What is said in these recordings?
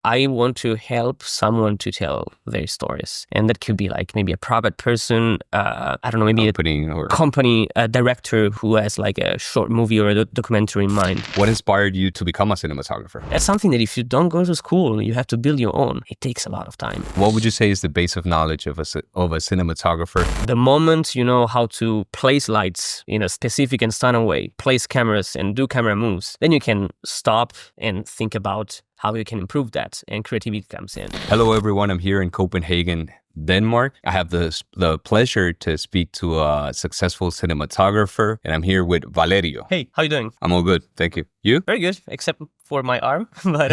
I want to help someone to tell their stories. And that could be like maybe a private person, I don't know, maybe a company, a director who has like a short movie or a documentary in mind. What inspired you to become a cinematographer? That's something that if you don't go to school, you have to build your own. It takes a lot of time. What would you say is the base of knowledge of a cinematographer? The moment you know how to place lights in a specific and standard way, place cameras and do camera moves, then you can stop and think about how you can improve that, and creativity comes in. Hello everyone, I'm here in Copenhagen, Denmark. I have the pleasure to speak to a successful cinematographer, and I'm here with Valerio. Hey, how you doing? I'm all good, thank you. You? Very good, except for my arm, but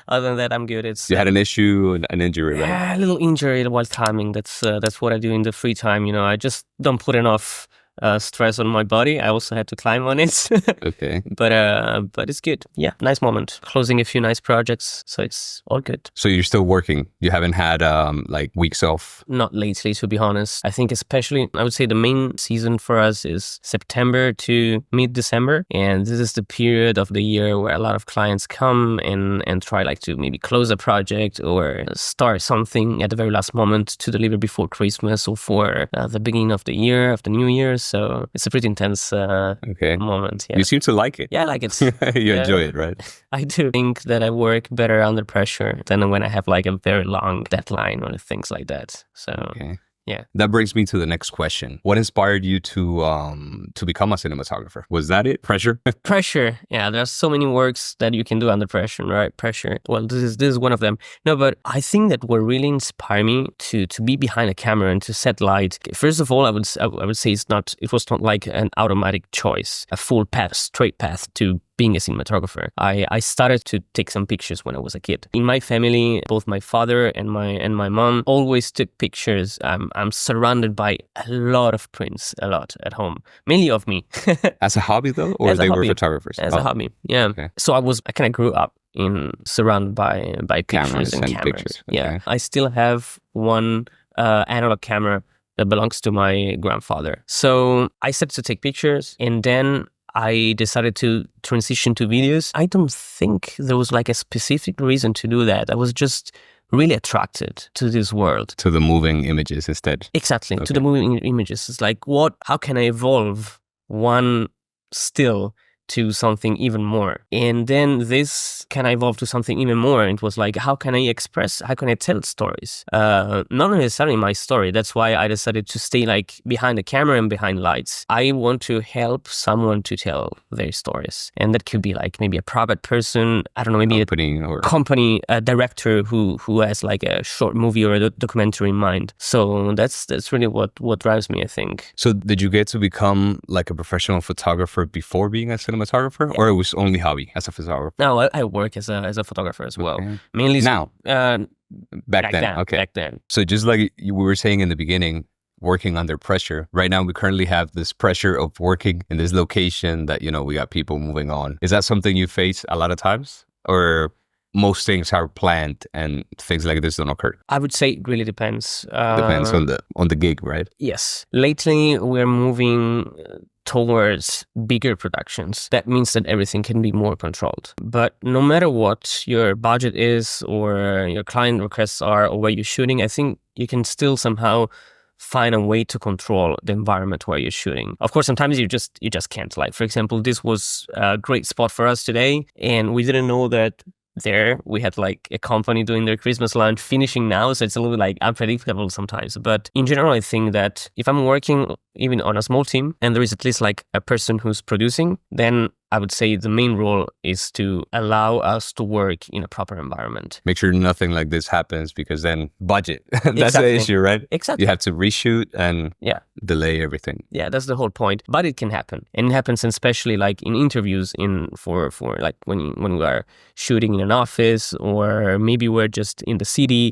other than that, I'm good. You had an issue, an injury, right? Yeah, a little injury while climbing. That's what I do in the free time. You know, I just don't put enough stress on my body. I also had to climb on it. Okay. But it's good. Yeah, nice moment. Closing a few nice projects, so it's all good. So you're still working? You haven't had like weeks off? Not lately, to be honest. I think especially, I would say the main season for us is September to mid-December. And this is the period of the year where a lot of clients come and try like to maybe close a project or start something at the very last moment to deliver before Christmas or for the beginning of the year, of the new year. So it's a pretty intense moment. Yeah. You seem to like it. Yeah, I like it. You enjoy it, right? I do think that I work better under pressure than when I have like a very long deadline or things like that. So yeah. That brings me to the next question. What inspired you to become a cinematographer? Was that it? Pressure? Pressure. Yeah, there's so many works that you can do under pressure, right? Pressure. Well, this is one of them. No, but I think that what really inspired me to be behind a camera and to set light. First of all, I would say it was not like an automatic choice, a full path, straight path to being a cinematographer. I started to take some pictures when I was a kid. In my family, both my father and my mom always took pictures. I'm surrounded by a lot of prints, a lot at home, mainly of me. As a hobby though, or they were photographers? As a hobby, yeah. Okay. So I kind of grew up surrounded by pictures and cameras. Pictures. Okay. Yeah, I still have one analog camera that belongs to my grandfather. So I started to take pictures, and then I decided to transition to videos. I don't think there was like a specific reason to do that. I was just really attracted to this world. To the moving images instead. Exactly, to the moving images. It's like, how can I evolve one still to something even more? And then this can evolve to something even more. It was like, how can I tell stories? Not necessarily my story. That's why I decided to stay like behind the camera and behind lights. I want to help someone to tell their stories. And that could be like maybe a private person, I don't know, maybe a company, a director who has like a short movie or a documentary in mind. So that's really what drives me, I think. So did you get to become like a professional photographer before being a cinematographer, or it was only hobby as a photographer? No, I work as a photographer as well. Okay. Mainly now. Back then. Okay. Back then. So just like we were saying in the beginning, working under pressure. Right now, we currently have this pressure of working in this location that, we got people moving on. Is that something you face a lot of times, or most things are planned and things like this don't occur? I would say it really depends. Depends on the gig, right? Yes. Lately, we're moving towards bigger productions. That means that everything can be more controlled. But no matter what your budget is or your client requests are or where you're shooting, I think you can still somehow find a way to control the environment where you're shooting. Of course, sometimes you just can't. Like, for example, this was a great spot for us today, and we didn't know that there we had like a company doing their Christmas lunch finishing now, so it's a little bit like unpredictable sometimes. But in general, I think that if I'm working even on a small team and there is at least like a person who's producing, then I would say the main role is to allow us to work in a proper environment. Make sure nothing like this happens, because then budget, that's the issue, right? Exactly. You have to reshoot and delay everything. Yeah, that's the whole point. But it can happen. And it happens especially like in interviews for like when we are shooting in an office, or maybe we're just in the city,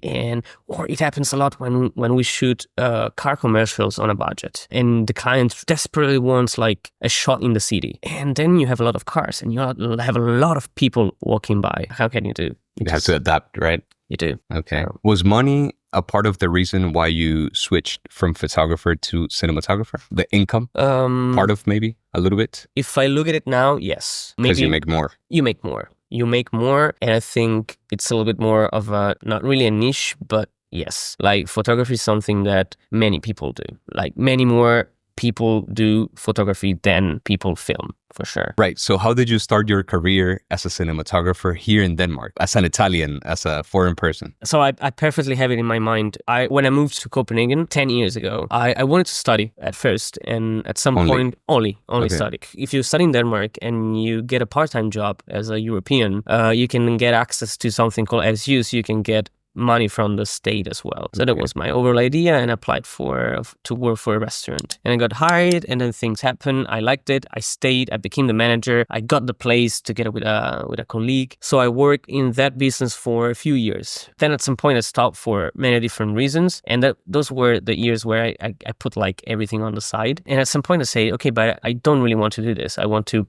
or it happens a lot when we shoot car commercials on a budget and the client desperately wants like a shot in the city. And then you have a lot of cars and you have a lot of people walking by. How can you do? You have to adapt, right? You do. Okay. So, was money a part of the reason why you switched from photographer to cinematographer? The income part of maybe a little bit? If I look at it now, yes. Because you make more. You make more. you make more. And I think it's a little bit more of a, not really a niche, but yes, like photography is something that many people do. Like many more people do photography than people film, for sure. Right. So how did you start your career as a cinematographer here in Denmark, as an Italian, as a foreign person? So I perfectly have it in my mind. When I moved to Copenhagen 10 years ago, I wanted to study at first, and at some point, only okay. Study. If you study in Denmark and you get a part-time job as a European, you can get access to something called SU, so you can get money from the state as well. So that was my overall idea, and I applied to work for a restaurant. And I got hired, and then things happened. I liked it. I stayed. I became the manager. I got the place together with a colleague. So I worked in that business for a few years. Then at some point I stopped for many different reasons, and those were the years where I put like everything on the side. And at some point I say, okay, but I don't really want to do this. I want to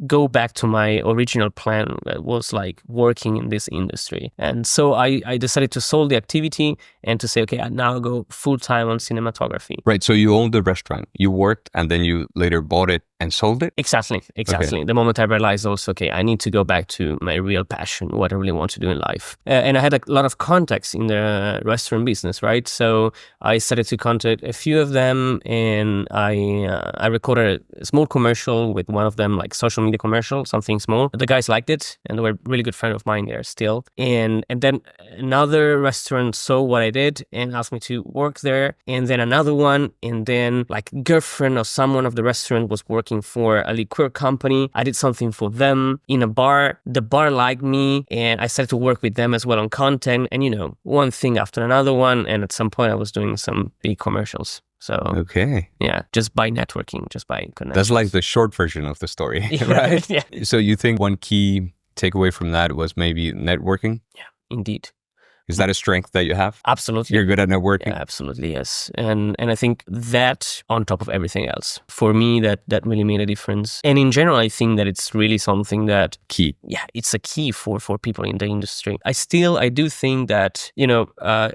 go back to my original plan that was like working in this industry. And so I decided to sell the activity and to say, okay, I now go full-time on cinematography. Right. So you owned the restaurant, you worked, and then you later bought it and sold it? Exactly. Okay. The moment I realized also, okay, I need to go back to my real passion, what I really want to do in life. And I had a lot of contacts in the restaurant business, right? So I started to contact a few of them, and I recorded a small commercial with one of them, like social media commercial, something small. The guys liked it, and they were a really good friend of mine there still. And then another restaurant saw what I did and asked me to work there, and then another one, and then like girlfriend or someone of the restaurant was working for a liqueur company. I did something for them in a bar. The bar liked me, and I started to work with them as well on content, and one thing after another one, and at some point I was doing some big commercials. So okay, yeah, just by networking, just by connections. That's like the short version of the story, right? Yeah. So you think one key takeaway from that was maybe networking? Yeah, indeed. Is that a strength that you have? Absolutely. You're good at networking? Yeah, absolutely, yes. And I think that on top of everything else, for me, that really made a difference. And in general, I think that it's really something that... Key. Yeah, it's a key for people in the industry. I do think that,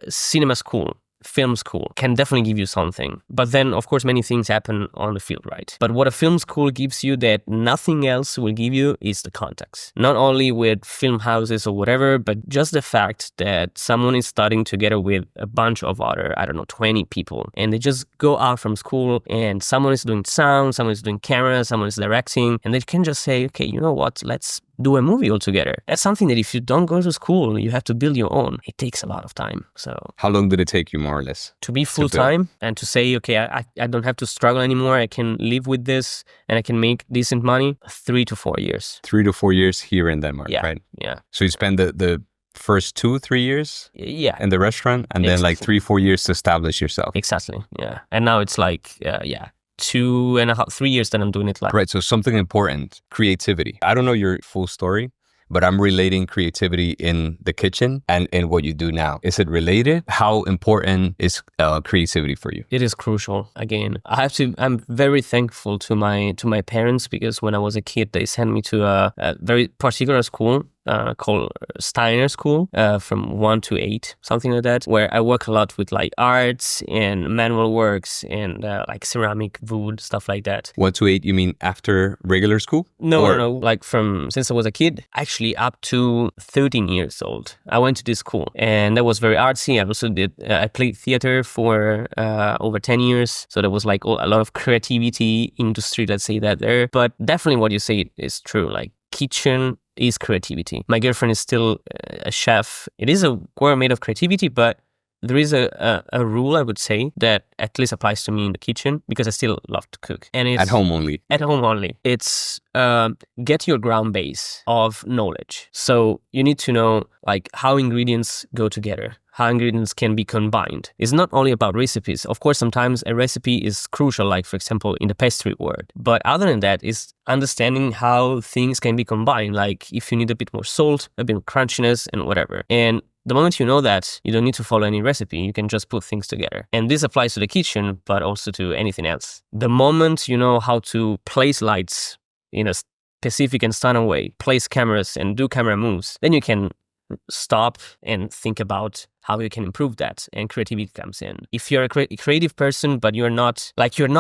cinema school, film school can definitely give you something. But then, of course, many things happen on the field, right? But what a film school gives you that nothing else will give you is the context. Not only with film houses or whatever, but just the fact that someone is studying together with a bunch of other, 20 people, and they just go out from school, and someone is doing sound, someone is doing camera, someone is directing, and they can just say, okay, you know what, let's do a movie all together. That's something that if you don't go to school, you have to build your own. It takes a lot of time. So how long did it take you, more or less, to be full-time and to say, okay, I don't have to struggle anymore. I can live with this and I can make decent money? 3 to 4 years. 3 to 4 years here in Denmark, right? Yeah. So you spend the first 2-3 years in the restaurant, and then like 3-4 years to establish yourself. Exactly. Yeah. And now it's like 2.5, 3 years that I'm doing it like. Right. So something important, creativity. I don't know your full story, but I'm relating creativity in the kitchen and in what you do now. Is it related? How important is creativity for you? It is crucial. Again, I'm very thankful to my parents, because when I was a kid, they sent me to a very particular school called Steiner School, from 1 to 8, something like that, where I work a lot with like arts and manual works and like ceramic, wood, stuff like that. 1 to 8, you mean after regular school? No, like since I was a kid, actually up to 13 years old, I went to this school, and that was very artsy. I also I played theater for over 10 years, so there was like a lot of creativity industry, let's say that there. But definitely what you say is true, like kitchen is creativity. My girlfriend is still a chef. It is a world made of creativity, but there is a rule, I would say, that at least applies to me in the kitchen, because I still love to cook. And it's at home only. At home only. It's get your ground base of knowledge. So you need to know like how ingredients go together, how ingredients can be combined. It's not only about recipes. Of course, sometimes a recipe is crucial, like for example, in the pastry world. But other than that, it's understanding how things can be combined. Like if you need a bit more salt, a bit of crunchiness, and whatever. And the moment you know that, you don't need to follow any recipe. You can just put things together. And this applies to the kitchen, but also to anything else. The moment you know how to place lights in a specific and standard way, place cameras and do camera moves, then you can stop and think about how you can improve that, and creativity comes in. If you're a creative person, but you're not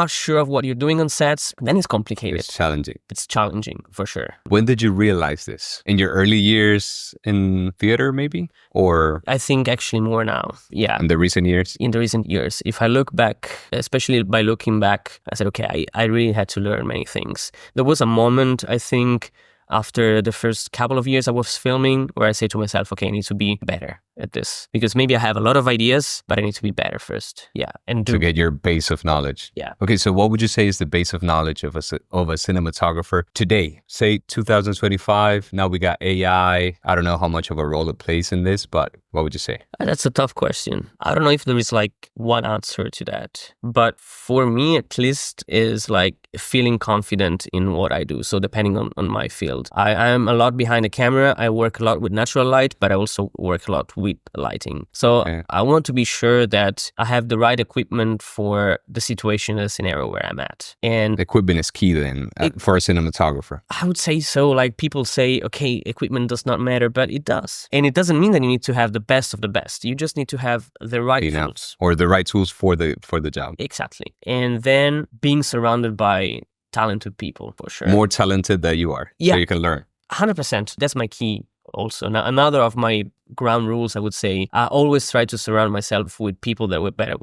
sure of what you're doing on sets, then it's complicated. It's challenging. It's challenging for sure. When did you realize this? In your early years in theater, maybe? Or I think actually more now. Yeah. in the recent years? In the recent years, if I look back, especially by looking back, I said, okay, I really had to learn many things. There was a moment, I think, after the first couple of years I was filming, where I say to myself, okay, I need to be better at this, because maybe I have a lot of ideas, but I need to be better first. Yeah. And to get your base of knowledge. Yeah. Okay, so what would you say is the base of knowledge of a cinematographer today? Say 2025, now we got AI. I don't know how much of a role it plays in this, but what would you say? That's a tough question. I don't know if there is like one answer to that, but for me at least is like feeling confident in what I do. So depending on my field, I am a lot behind the camera. I work a lot with natural light, but I also work a lot with lighting. So I want to be sure that I have the right equipment for the situation, the scenario where I'm at. And equipment is key then for a cinematographer. I would say so. Like people say, okay, equipment does not matter, but it does. And it doesn't mean that you need to have the best of the best. You just need to have the right tools. Or the right tools for the job. Exactly. And then being surrounded by talented people, for sure. More talented than you are. Yeah. So you can learn. 100%. That's my key also. Now, another of my ground rules, I would say, I always try to surround myself with people that were better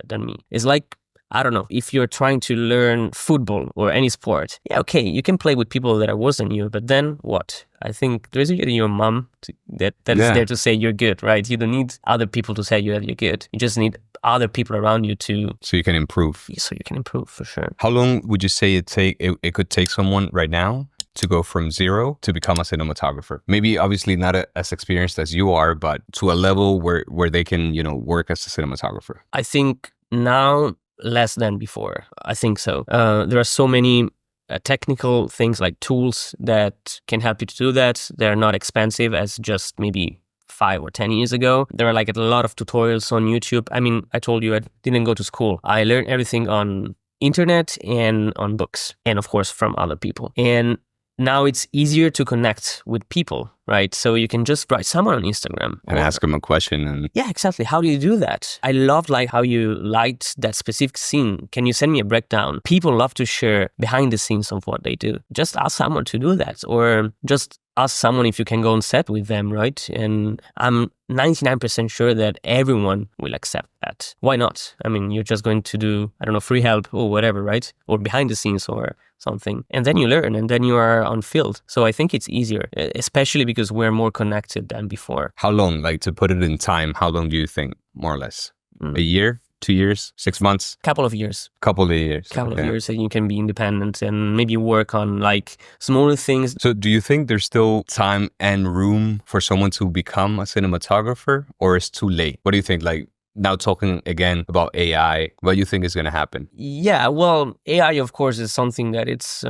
than me. It's like, I don't know, if you're trying to learn football or any sport, yeah, okay, you can play with people that are worse than you, but then what? I think there's your mom that is there to say you're good, right? You don't need other people to say you're good. You just need other people around you to... So you can improve. So you can improve, for sure. How long would you say it could take someone right now to go from zero to become a cinematographer? Maybe obviously not as experienced as you are, but to a level where they can, work as a cinematographer. I think now less than before. I think so. There are so many technical things like tools that can help you to do that. They're not expensive as just maybe 5 or 10 years ago. There are like a lot of tutorials on YouTube. I mean, I told you I didn't go to school. I learned everything on internet and on books, and of course from other people. And now it's easier to connect with people, right? So you can just write someone on Instagram and ask them a question. And yeah, exactly. How do you do that? I love like how you light that specific scene. Can you send me a breakdown? People love to share behind the scenes of what they do. Just ask someone to do that, or just ask someone if you can go on set with them, right? And I'm 99% sure that everyone will accept that. Why not? I mean, you're just going to do, I don't know, free help or whatever, right? Or behind the scenes or something. And then you learn, and then you are on field. So I think it's easier, especially because we're more connected than before. How long, like to put it in time, how long do you think, more or less? A year? 2 years? 6 months? Couple of years. Couple of years. And you can be independent and maybe work on like smaller things. So do you think there's still time and room for someone to become a cinematographer, or it's too late? What do you think? Like, now talking again about AI, what do you think is going to happen? Yeah, well, AI, of course, is something that it's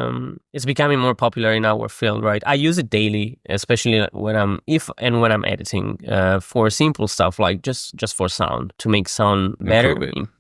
becoming more popular in our field, right? I use it daily, especially when I'm editing for simple stuff like just for sound, to make sound better.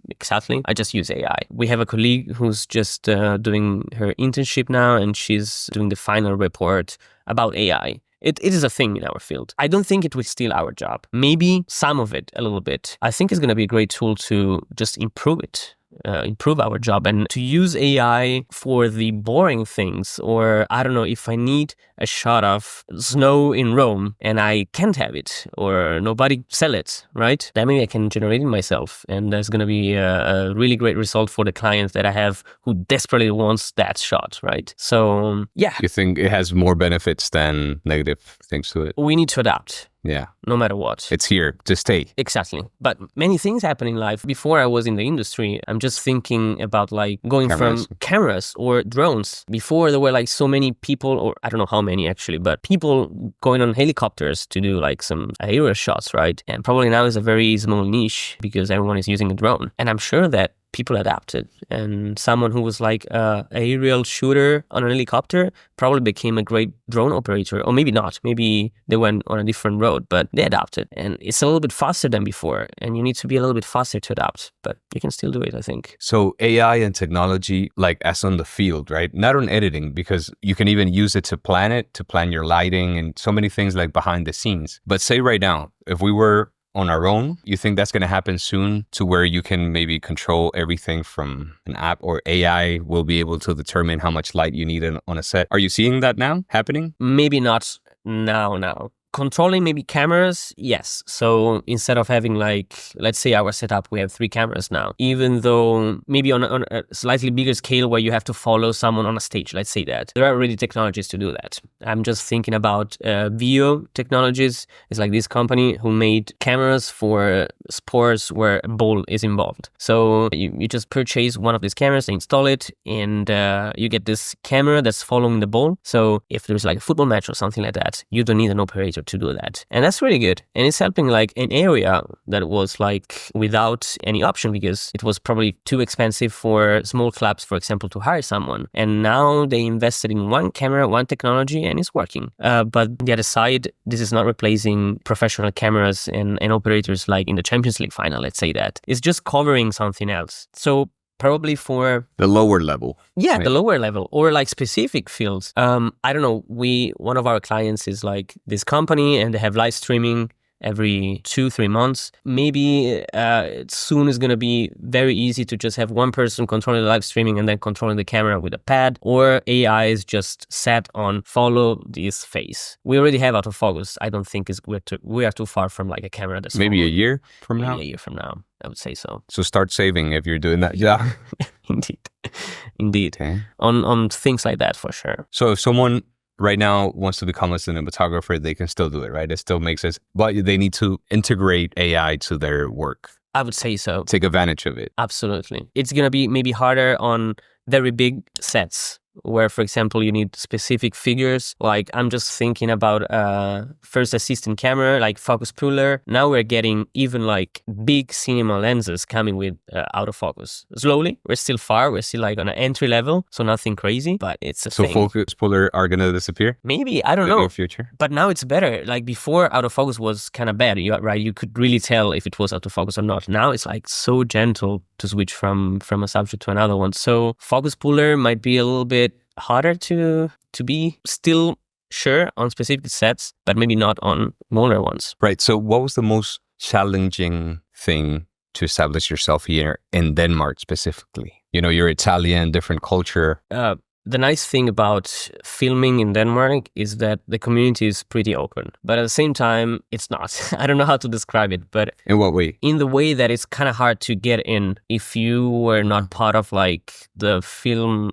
Exactly. I just use AI. We have a colleague who's just doing her internship now, and she's doing the final report about AI. It is a thing in our field. I don't think it will steal our job. Maybe some of it, a little bit. I think it's going to be a great tool to just improve it. Improve our job, and to use AI for the boring things. Or I don't know, if I need a shot of snow in Rome and I can't have it, or nobody sell it, right? Then maybe I can generate it myself, and there's going to be a really great result for the client that I have who desperately wants that shot, right? So yeah. You think it has more benefits than negative things to it? We need to adapt. Yeah. No matter what. It's here to stay. Exactly. But many things happen in life. Before I was in the industry, I'm just thinking about like going from cameras or drones. Before there were like so many people, or I don't know how many actually, but people going on helicopters to do like some aerial shots, right? And probably now is a very small niche because everyone is using a drone. And I'm sure that people adapted. And someone who was like a aerial shooter on an helicopter probably became a great drone operator, or maybe not. Maybe they went on a different road, but they adapted. And it's a little bit faster than before, and you need to be a little bit faster to adapt, but you can still do it, I think. So AI and technology, like as on the field, right? Not on editing, because you can even use it to plan it, to plan your lighting and so many things like behind the scenes. But say right now, if we were on our own, you think that's going to happen soon to where you can maybe control everything from an app, or AI will be able to determine how much light you need on a set? Are you seeing that now happening? Maybe not now. Controlling maybe cameras, yes. So instead of having like, let's say our setup, we have 3 cameras now. Even though maybe on a slightly bigger scale where you have to follow someone on a stage, let's say that. There are already technologies to do that. I'm just thinking about Veo Technologies. It's like this company who made cameras for sports where a ball is involved. So you just purchase one of these cameras, install it, and you get this camera that's following the ball. So if there's like a football match or something like that, you don't need an operator to do that. And that's really good. And it's helping like an area that was like without any option, because it was probably too expensive for small clubs, for example, to hire someone. And now they invested in one camera, one technology, and it's working. But the other side, this is not replacing professional cameras and operators like in the Champions League final, let's say that. It's just covering something else. So probably for the lower level. Yeah, right. The lower level, or like specific fields. I don't know. One of our clients is like this company, and they have live streaming every 2-3 months. Maybe soon is going to be very easy to just have one person controlling the live streaming and then controlling the camera with a pad, or AI is just set on follow this face. We already have autofocus. I don't think we are too far from like a camera that's maybe followed. A year from now. Maybe a year from now, I would say so. So start saving if you're doing that. Yeah. Indeed. Okay. On things like that, for sure. So if someone right now wants to become a cinematographer, they can still do it, right? It still makes sense, but they need to integrate AI to their work. I would say so. Take advantage of it. Absolutely. It's going to be maybe harder on very big sets where, for example, you need specific figures. Like I'm just thinking about first assistant camera, like focus puller. Now we're getting even like big cinema lenses coming with autofocus. Slowly, we're still far. We're still like on an entry level, so nothing crazy, but it's a thing. So focus puller are going to disappear? Maybe, I don't know. In the future? But now it's better. Like before, autofocus was kind of bad, right? You could really tell if it was autofocus or not. Now it's like so gentle to switch from a subject to another one. So focus puller might be a little bit harder to be still sure on specific sets, but maybe not on smaller ones. Right. So what was the most challenging thing to establish yourself here in Denmark specifically? You know, you're Italian, different culture. The nice thing about filming in Denmark is that the community is pretty open, but at the same time, it's not. I don't know how to describe it, but... In what way? In the way that it's kind of hard to get in if you were not part of like the film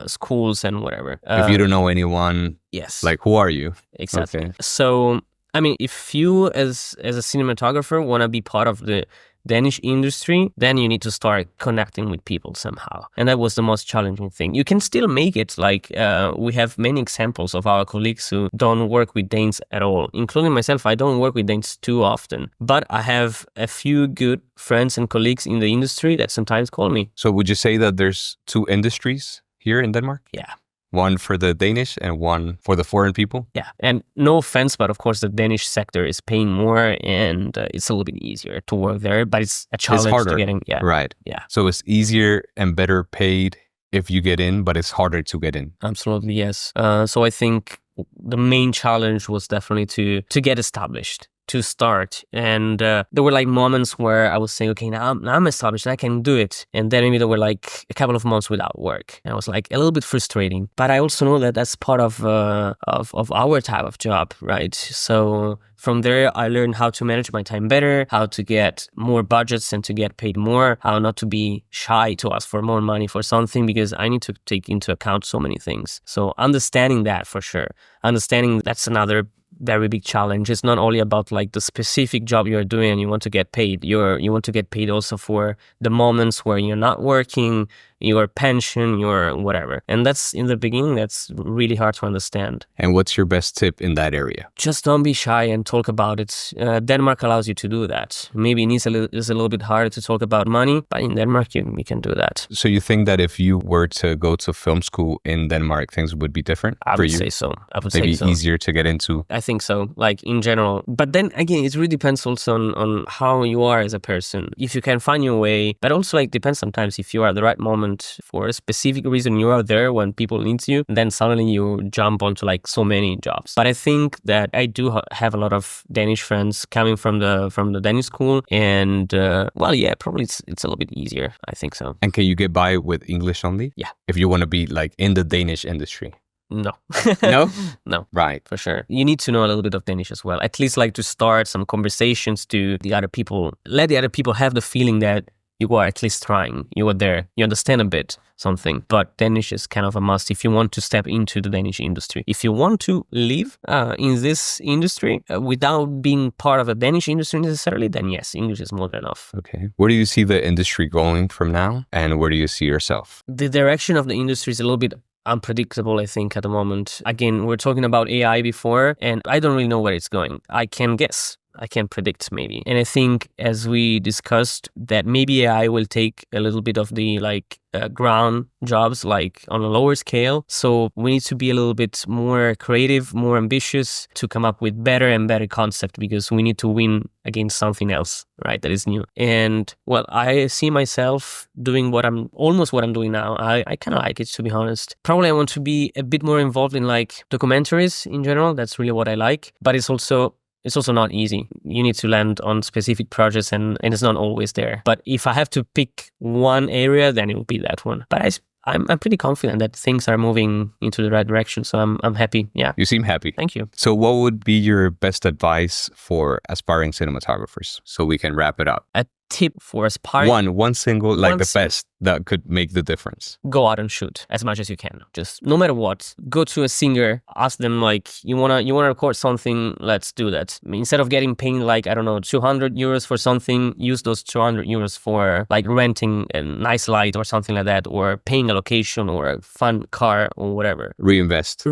schools and whatever. If you don't know anyone, yes. Like who are you? Exactly. Okay. So, I mean, if you as a cinematographer want to be part of the Danish industry, then you need to start connecting with people somehow. And that was the most challenging thing. You can still make it, like we have many examples of our colleagues who don't work with Danes at all, including myself. I don't work with Danes too often, but I have a few good friends and colleagues in the industry that sometimes call me. So would you say that there's 2 industries here in Denmark? Yeah. One for the Danish and one for the foreign people? Yeah. And no offense, but of course the Danish sector is paying more and it's a little bit easier to work there, but it's a challenge to get in. Yeah. Right. Yeah. So it's easier and better paid if you get in, but it's harder to get in. Absolutely, yes. So I think the main challenge was definitely to get established, to start. And there were like moments where I was saying, okay, now I'm established and I can do it. And then maybe there were like a couple of months without work. And I was like a little bit frustrating. But I also know that that's part of our type of job, right? So from there, I learned how to manage my time better, how to get more budgets and to get paid more, how not to be shy to ask for more money for something, because I need to take into account so many things. So understanding that for sure, understanding that's another very big challenge. It's not only about like the specific job you're doing and you want to get paid. You want to get paid also for the moments where you're not working, your pension, your whatever. And that's in the beginning, that's really hard to understand. And what's your best tip in that area? Just don't be shy and talk about it. Denmark allows you to do that. Maybe in Italy it's a little bit harder to talk about money, but in Denmark we can do that. So you think that if you were to go to film school in Denmark, things would be different I for would you? say so. I would Maybe say so. easier to get into? I think so, like in general. But then again, it really depends also on how you are as a person. If you can find your way, but also like depends sometimes if you are at the right moment for a specific reason, you are there when people need you, then suddenly you jump onto like so many jobs. But I think that I do have a lot of Danish friends coming from the Danish school, and well, yeah, probably it's a little bit easier. I think so. And can you get by with English only? Yeah. If you want to be like in the Danish industry? No. No? No. Right. For sure. You need to know a little bit of Danish as well. At least like to start some conversations to the other people. Let the other people have the feeling that you are at least trying. You are there. You understand a bit something. But Danish is kind of a must if you want to step into the Danish industry. If you want to live in this industry without being part of the Danish industry necessarily, then yes, English is more than enough. Okay. Where do you see the industry going from now? And where do you see yourself? The direction of the industry is a little bit unpredictable, I think, at the moment. Again, we're talking about AI before, and I don't really know where it's going. I can guess. I can predict maybe. And I think as we discussed that maybe AI will take a little bit of the ground jobs like on a lower scale. So we need to be a little bit more creative, more ambitious to come up with better and better concept because we need to win against something else, right? That is new. And well, I see myself doing what I'm doing now. I kind of like it, to be honest. Probably I want to be a bit more involved in like documentaries in general. That's really what I like. But it's also not easy. You need to land on specific projects and it's not always there. But if I have to pick one area, then it will be that one. But I'm pretty confident that things are moving into the right direction. So I'm happy. Yeah. You seem happy. Thank you. So what would be your best advice for aspiring cinematographers so we can wrap it up? A tip for aspiring. One single, like the best that could make the difference. Go out and shoot as much as you can. Just no matter what, go to a singer, ask them like, you wanna record something, let's do that. I mean, instead of getting paid like, I don't know, 200 euros for something, use those 200 euros for like renting a nice light or something like that, or paying a location or a fun car or whatever. Reinvest.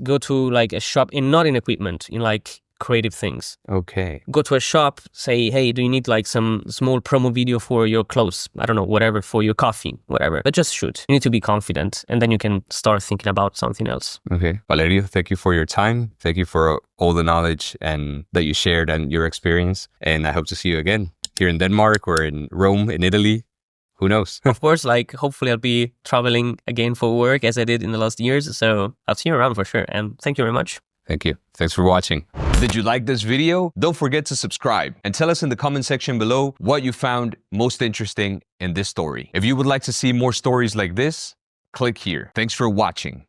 Go to like a shop not in equipment, in like creative things. Okay. Go to a shop, say, hey, do you need like some small promo video for your clothes? I don't know, whatever, for your coffee, whatever. But just shoot. You need to be confident and then you can start thinking about something else. Okay. Valerio, thank you for your time. Thank you for all the knowledge and that you shared and your experience. And I hope to see you again here in Denmark or in Rome, in Italy. Who knows? Of course, like hopefully I'll be traveling again for work as I did in the last years. So I'll see you around for sure. And thank you very much. Thank you. Thanks for watching. Did you like this video? Don't forget to subscribe and tell us in the comment section below what you found most interesting in this story. If you would like to see more stories like this, click here. Thanks for watching.